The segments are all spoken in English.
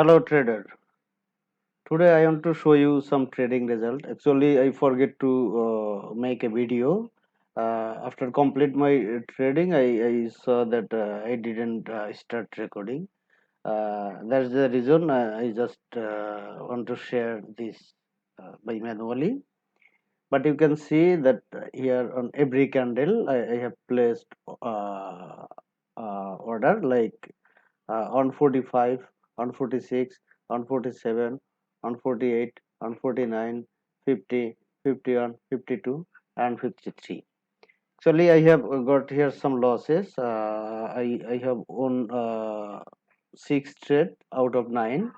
Hello trader. Today I want to show you some trading result. Actually, I forget to make a video. After complete my trading, I saw that I didn't start recording. That's the reason I just want to share this by manually. But you can see that here on every candle I have placed order like on 45, on 46, on 47, on 48, on 49, 50, 51, 52, and 53. Actually, I have got here some losses. I have won 6 trade out of 9.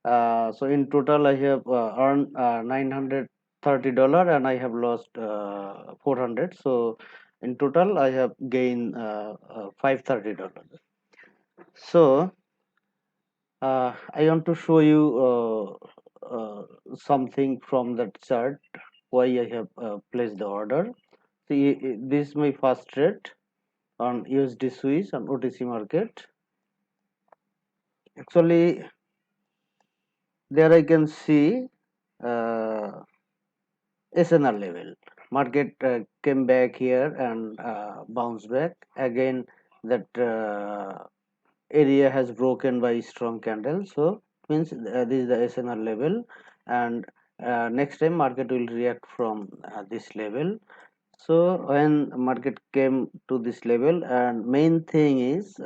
So in total, I have earned $930 and I have lost 400. So in total, I have gained $530. So I want to show you something from that chart why I have placed the order. See, this is my first trade on USD Swiss on OTC market. Actually, there I can see SNR level. Market came back here and bounced back again. That area has broken by strong candle, so means this is the SNR level, and next time market will react from this level. So when market came to this level, and main thing is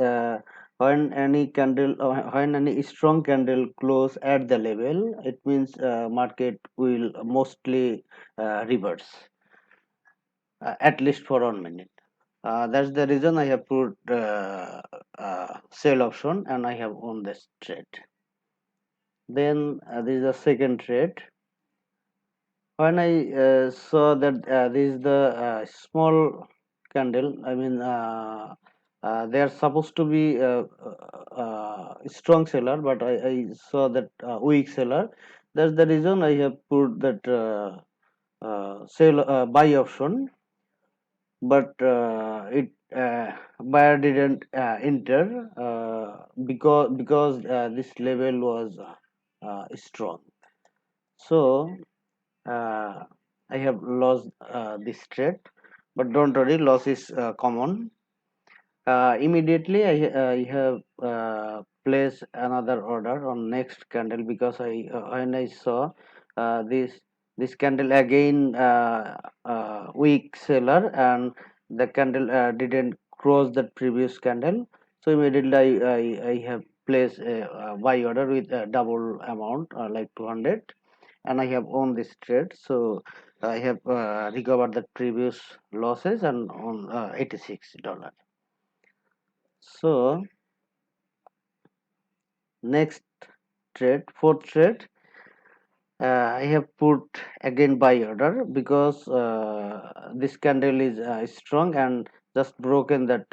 when any strong candle close at the level, it means market will mostly reverse at least for 1 minute. That's the reason I have put sell option and I have won this trade. Then this is the second trade. When I saw that this is the small candle, I mean they are supposed to be strong seller, but I saw that weak seller. That's the reason I have put that sell buy option, but it buyer didn't enter because this level was strong. So I have lost this trade, but don't worry, loss is common. Immediately I have placed another order on next candle because I when I saw this candle again weak seller, and the candle didn't cross the previous candle, so immediately I have placed a buy order with a double amount like 200, and I have owned this trade. So I have recovered the previous losses and on $86. So next trade, fourth trade, I have put again buy order because this candle is strong and just broken that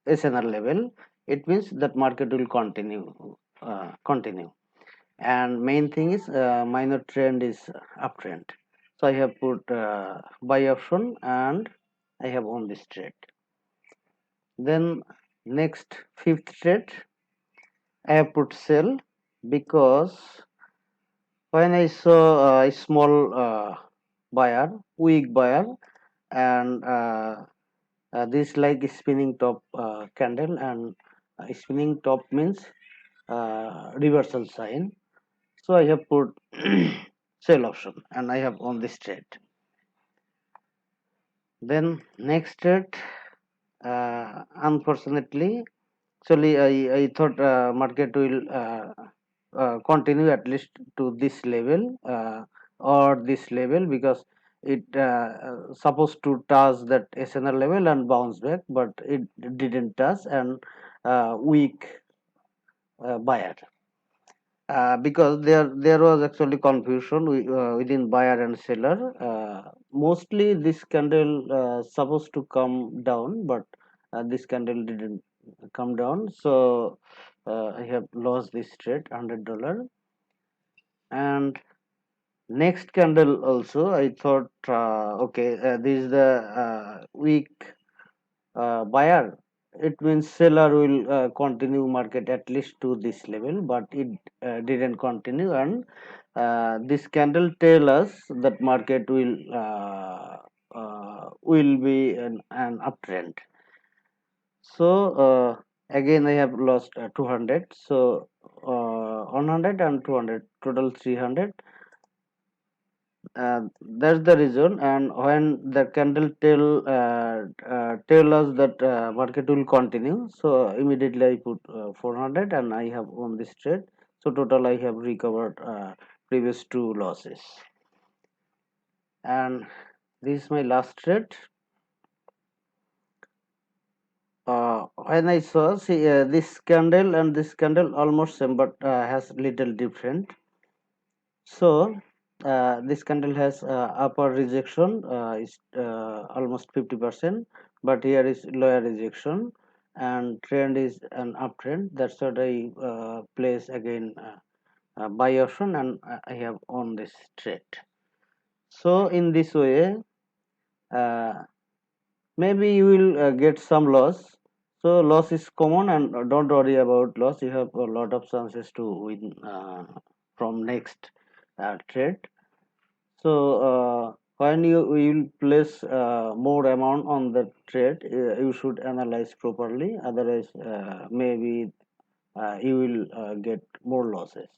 SNR level. It means that market will continue. And main thing is minor trend is uptrend. So I have put buy option and I have won this trade. Then next fifth trade, I have put sell because when I saw a small buyer, weak buyer, and this like spinning top candle, and spinning top means reversal sign. So I have put sell option and I have on this trade. Then next trade, unfortunately, actually I thought market will continue at least to this level or this level because it supposed to touch that SNR level and bounce back, but it didn't touch, and weak buyer. Because there was actually confusion within buyer and seller. Mostly this candle supposed to come down, but this candle didn't come down. So I have lost this trade $100. And next candle also I thought okay, this is the weak buyer. it means seller will continue market at least to this level, but it didn't continue, and this candle tell us that market will be an uptrend. So again I have lost 200. So 100 and 200, total 300. That's the reason. And when the candle tell us that market will continue, so immediately I put 400 and I have won this trade. So total I have recovered previous two losses. And this is my last trade. When I saw, see, this candle and this candle almost same, but has little different. So this candle has upper rejection is almost 50%, but here is lower rejection, and trend is an uptrend. That's what I place again buy option, and I have on this trade. So in this way, uh, maybe you will get some loss. So loss is common, and don't worry about loss. You have a lot of chances to win from next trade. So when you will place more amount on the trade, you should analyze properly. Otherwise, maybe you will get more losses.